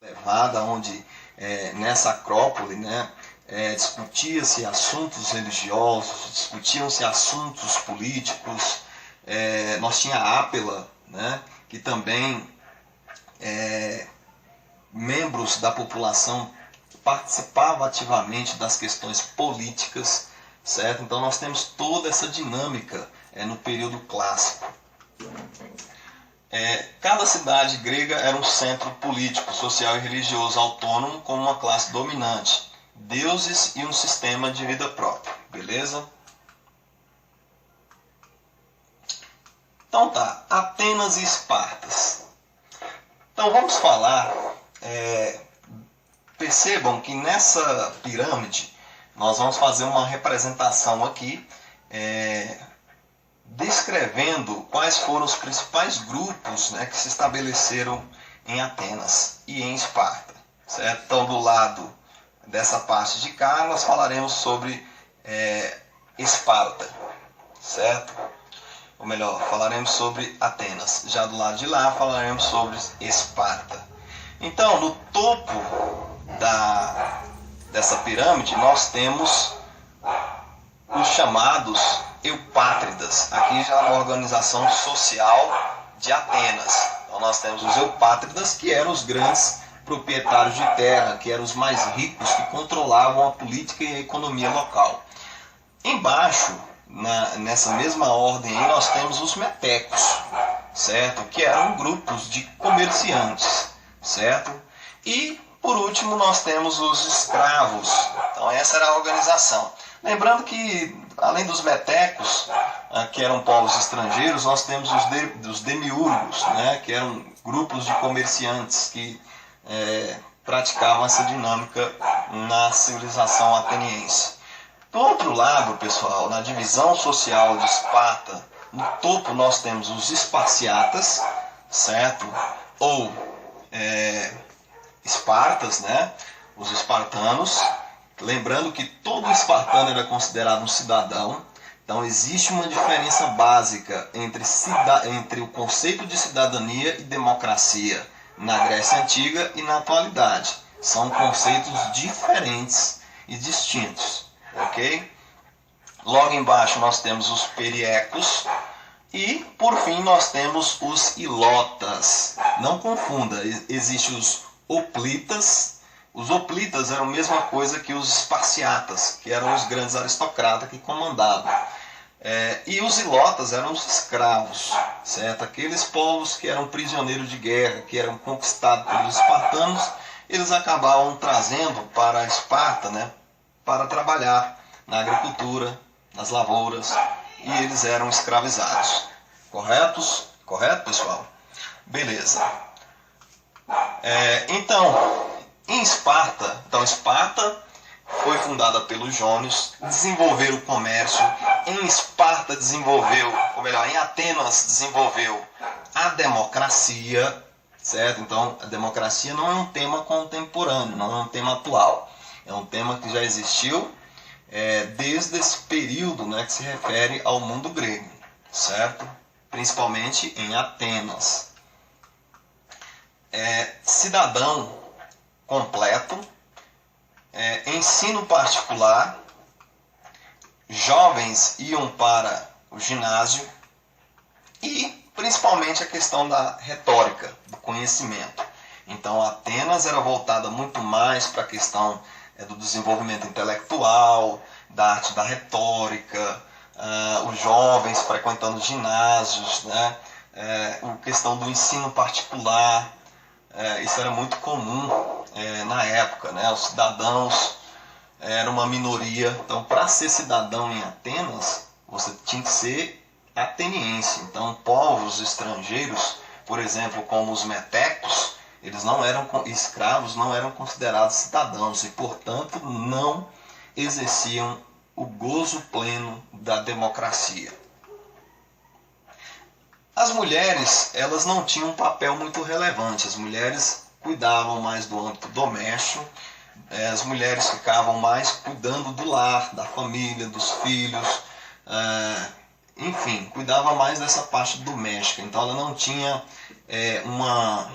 levada, onde nessa acrópole, né, discutia-se assuntos religiosos, discutiam-se assuntos políticos. Nós tinha a Ápela, né, que também membros da população participavam ativamente das questões políticas, certo? Então nós temos toda essa dinâmica no período clássico. Cada cidade grega era um centro político, social e religioso autônomo com uma classe dominante, deuses e um sistema de vida próprio, beleza? Então tá, Atenas e Espartas. Então vamos falar, percebam que nessa pirâmide nós vamos fazer uma representação aqui, descrevendo quais foram os principais grupos, né, que se estabeleceram em Atenas e em Esparta, certo? Então, do lado dessa parte de cá, nós falaremos sobre Esparta, certo? Ou melhor, falaremos sobre Atenas. Já do lado de lá, falaremos sobre Esparta. Então, no topo dessa pirâmide, nós temos os chamados eupátridas, aqui já na organização social de Atenas. Então nós temos os eupátridas, que eram os grandes proprietários de terra, que eram os mais ricos, que controlavam a política e a economia local. Embaixo, nessa mesma ordem aí, nós temos os metecos, certo? Que eram grupos de comerciantes, certo? E por último nós temos os escravos. Então essa era a organização. Lembrando que, além dos metecos, que eram povos estrangeiros, nós temos os demiurgos, né, que eram grupos de comerciantes que praticavam essa dinâmica na civilização ateniense. Do outro lado, pessoal, na divisão social de Esparta, no topo nós temos os esparciatas, certo? Ou Espartas, né? Os espartanos. Lembrando que todo espartano era considerado um cidadão. Então existe uma diferença básica entre o conceito de cidadania e democracia na Grécia Antiga e na atualidade. São conceitos diferentes e distintos, ok? Logo embaixo nós temos os periecos e, por fim, nós temos os ilotas. Não confunda, existem os hoplitas. Os hoplitas eram a mesma coisa que os esparciatas, que eram os grandes aristocratas que comandavam. E os ilotas eram os escravos, certo? Aqueles povos que eram prisioneiros de guerra, que eram conquistados pelos espartanos, eles acabavam trazendo para a Esparta, né, para trabalhar na agricultura, nas lavouras, e eles eram escravizados. Correto, pessoal? Beleza. Então, em Esparta, Esparta foi fundada pelos jônios, desenvolveram o comércio. Em Esparta em Atenas desenvolveu a democracia, certo? Então, a democracia não é um tema contemporâneo, não é um tema atual. É um tema que já existiu desde esse período, né, que se refere ao mundo grego, certo? Principalmente em Atenas. Cidadão completo, ensino particular, jovens iam para o ginásio e principalmente a questão da retórica, do conhecimento. Então Atenas era voltada muito mais para a questão do desenvolvimento intelectual, da arte da retórica, os jovens frequentando ginásios, né? A questão do ensino particular. Isso era muito comum na época, né? Os cidadãos eram uma minoria. Então, para ser cidadão em Atenas, você tinha que ser ateniense. Então, povos estrangeiros, por exemplo, como os metecos, eles não eram escravos, não eram considerados cidadãos e, portanto, não exerciam o gozo pleno da democracia. As mulheres, elas não tinham um papel muito relevante. As mulheres cuidavam mais do âmbito doméstico, as mulheres ficavam mais cuidando do lar, da família, dos filhos, enfim, cuidava mais dessa parte doméstica. Então ela não tinha uma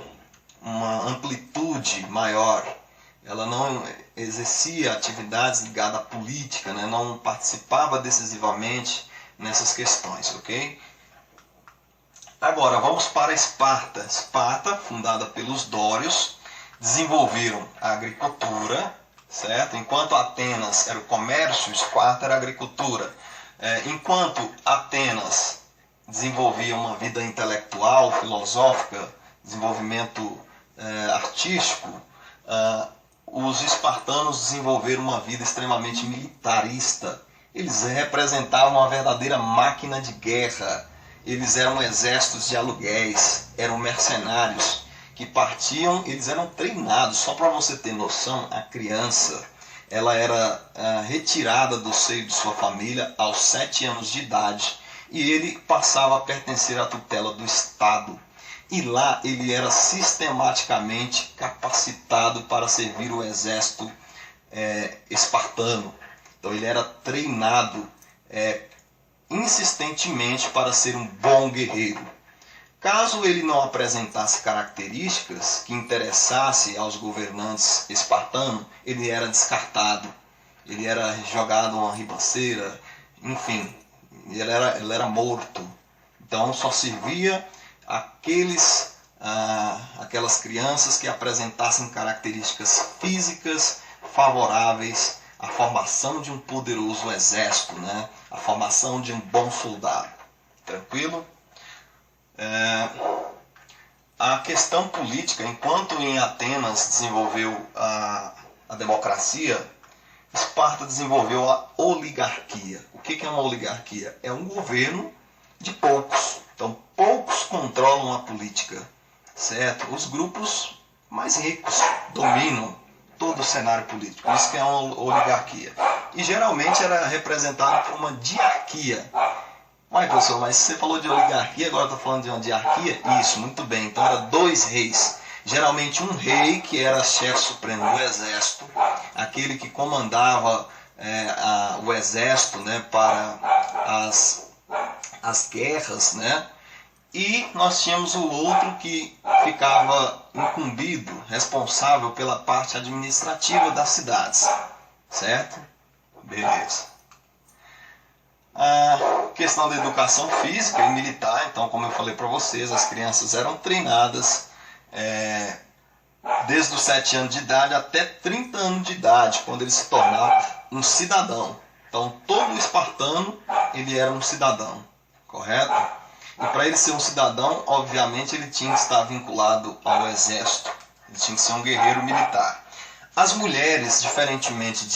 amplitude saúde maior. Ela não exercia atividades ligadas à política, né? Não participava decisivamente nessas questões, ok? Agora, vamos para Esparta. Esparta, fundada pelos dórios, desenvolveram a agricultura, certo? Enquanto Atenas era o comércio, Esparta era a agricultura. Enquanto Atenas desenvolvia uma vida intelectual, filosófica, desenvolvimento artístico, os espartanos desenvolveram uma vida extremamente militarista. Eles representavam uma verdadeira máquina de guerra. Eles eram exércitos de aluguéis, eram mercenários que partiam, eles eram treinados. Só para você ter noção, a criança ela era retirada do seio de sua família aos 7 anos de idade e ele passava a pertencer à tutela do Estado. E lá ele era sistematicamente capacitado para servir o exército espartano. Então ele era treinado insistentemente para ser um bom guerreiro. Caso ele não apresentasse características que interessassem aos governantes espartanos, ele era descartado, ele era jogado a uma ribanceira, enfim, ele era morto. Então só servia aquelas crianças que apresentassem características físicas favoráveis à formação de um poderoso exército, né? A formação de um bom soldado. Tranquilo? A questão política, enquanto em Atenas desenvolveu a democracia, Esparta desenvolveu a oligarquia. O que é uma oligarquia? É um governo de poucos. Então, poucos controlam a política, certo? Os grupos mais ricos dominam todo o cenário político. Isso que é uma oligarquia. E geralmente era representado por uma diarquia. Mas, professor, mas você falou de oligarquia, agora está falando de uma diarquia? Isso, muito bem. Então, era 2 reis. Geralmente um rei, que era chefe supremo do exército, aquele que comandava o exército, né, para as guerras, né? E nós tínhamos o outro que ficava incumbido, responsável pela parte administrativa das cidades, certo? Beleza. A questão da educação física e militar, então, como eu falei para vocês, as crianças eram treinadas desde os 7 anos de idade até 30 anos de idade, quando ele se tornava um cidadão. Então, todo espartano, ele era um cidadão, correto? E para ele ser um cidadão, obviamente, ele tinha que estar vinculado ao exército. Ele tinha que ser um guerreiro militar. As mulheres, diferentemente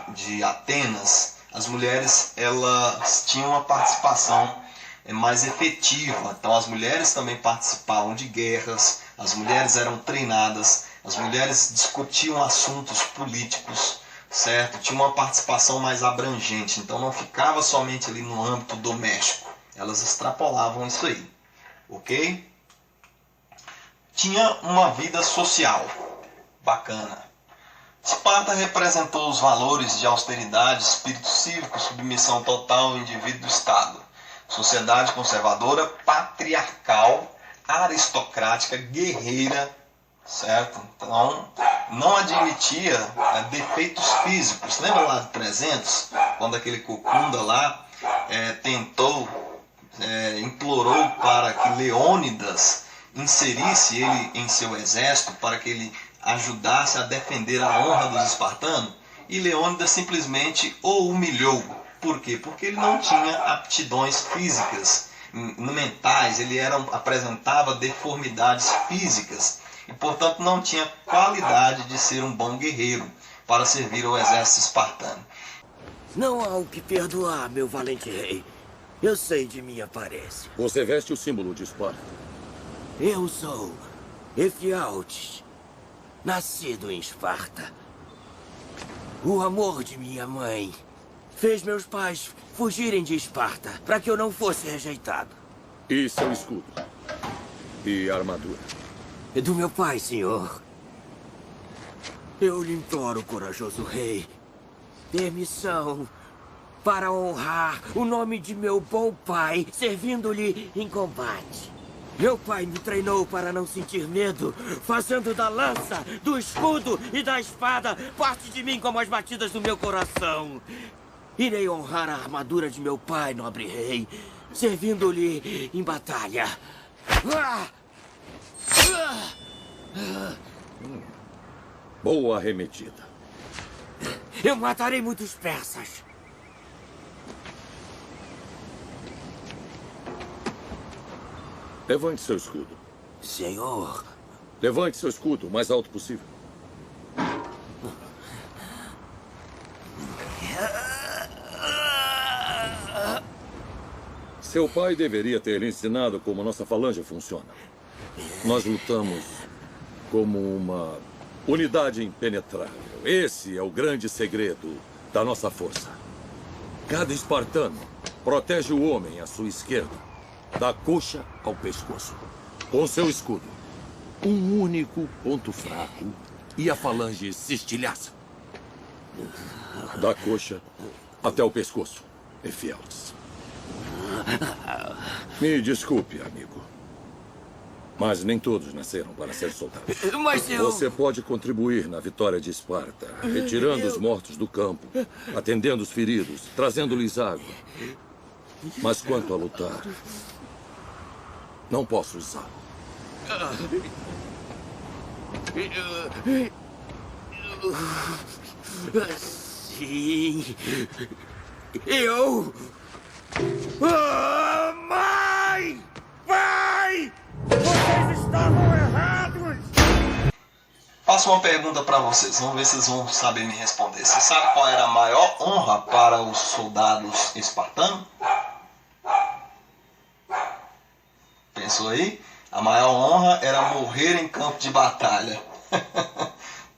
de Atenas, as mulheres elas tinham uma participação mais efetiva. Então, as mulheres também participavam de guerras, as mulheres eram treinadas, as mulheres discutiam assuntos políticos, certo? Tinha uma participação mais abrangente. Então, não ficava somente ali no âmbito doméstico. Elas extrapolavam isso aí, ok? Tinha uma vida social bacana. Esparta representou os valores de austeridade, espírito cívico, submissão total ao indivíduo do Estado. Sociedade conservadora, patriarcal, aristocrática, guerreira, certo? Então, não admitia defeitos físicos. Lembra lá de 300? Quando aquele Cocunda lá implorou para que Leônidas inserisse ele em seu exército, para que ele ajudasse a defender a honra dos espartanos, e Leônidas simplesmente o humilhou. Por quê? Porque ele não tinha aptidões físicas, mentais, ele apresentava deformidades físicas, e portanto não tinha qualidade de ser um bom guerreiro para servir ao exército espartano. Não há o que perdoar, meu valente rei. Eu sei de minha aparência. Você veste o símbolo de Esparta. Eu sou Efialtes, nascido em Esparta. O amor de minha mãe fez meus pais fugirem de Esparta para que eu não fosse rejeitado. E seu escudo? E a armadura? É do meu pai, senhor. Eu lhe imploro, corajoso rei, permissão para honrar o nome de meu bom pai, servindo-lhe em combate. Meu pai me treinou para não sentir medo, fazendo da lança, do escudo e da espada parte de mim como as batidas do meu coração. Irei honrar a armadura de meu pai, nobre rei, servindo-lhe em batalha. Boa arremetida. Eu matarei muitos persas. Levante seu escudo. Senhor. Levante seu escudo o mais alto possível. Seu pai deveria ter lhe ensinado como nossa falange funciona. Nós lutamos como uma unidade impenetrável. Esse é o grande segredo da nossa força. Cada espartano protege o homem à sua esquerda, da coxa ao pescoço, com seu escudo. Um único ponto fraco e a falange se estilhaça. Da coxa até o pescoço, Efialtes. Me desculpe, amigo. Mas nem todos nasceram para ser soldados. Mas eu... Você pode contribuir na vitória de Esparta, retirando os mortos do campo, atendendo os feridos, trazendo-lhes água. Mas quanto a lutar, não posso usá-lo. Sim. Eu... Mãe! Pai! Vocês estavam errados! Faço uma pergunta para vocês, vamos ver se vocês vão saber me responder. Você sabe qual era a maior honra para os soldados espartanos? Pensou aí? A maior honra era morrer em campo de batalha.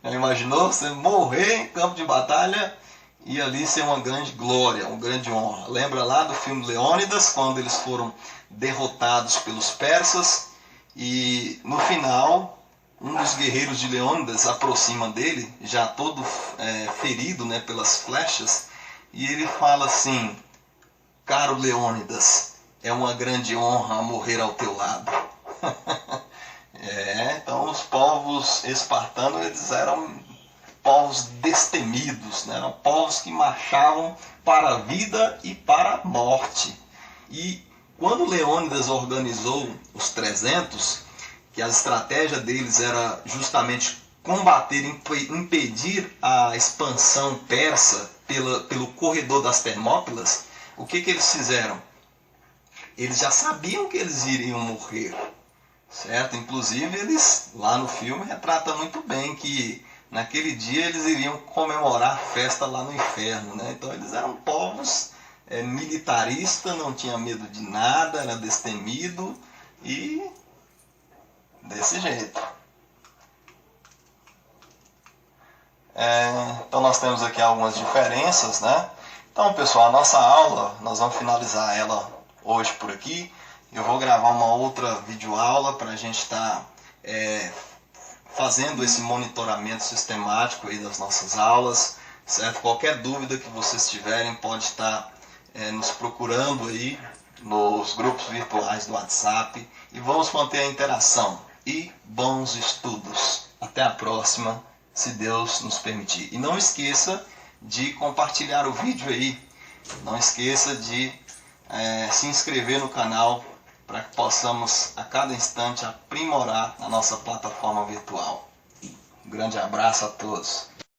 Já imaginou? Você morrer em campo de batalha e ali ser uma grande glória, uma grande honra. Lembra lá do filme Leônidas, quando eles foram derrotados pelos persas e no final um dos guerreiros de Leônidas aproxima dele, já todo ferido, né, pelas flechas, e ele fala assim: caro Leônidas, é uma grande honra morrer ao teu lado. Então os povos espartanos, eles eram povos destemidos, né? Eram povos que marchavam para a vida e para a morte. E quando Leônidas organizou os 300, que a estratégia deles era justamente combater, impedir a expansão persa pelo corredor das Termópilas, o que eles fizeram? Eles já sabiam que eles iriam morrer, certo? Inclusive, eles, lá no filme, retratam muito bem que naquele dia eles iriam comemorar a festa lá no inferno, né? Então eles eram povos militaristas, não tinha medo de nada, era destemido e desse jeito. Então nós temos aqui algumas diferenças, né? Então, pessoal, a nossa aula, nós vamos finalizar ela hoje por aqui. Eu vou gravar uma outra videoaula para a gente estar fazendo esse monitoramento sistemático aí das nossas aulas, certo? Qualquer dúvida que vocês tiverem, pode estar nos procurando aí nos grupos virtuais do WhatsApp e vamos manter a interação. E bons estudos. Até a próxima, se Deus nos permitir. E não esqueça de compartilhar o vídeo aí. Não esqueça de se inscrever no canal para que possamos a cada instante aprimorar a nossa plataforma virtual. Um grande abraço a todos.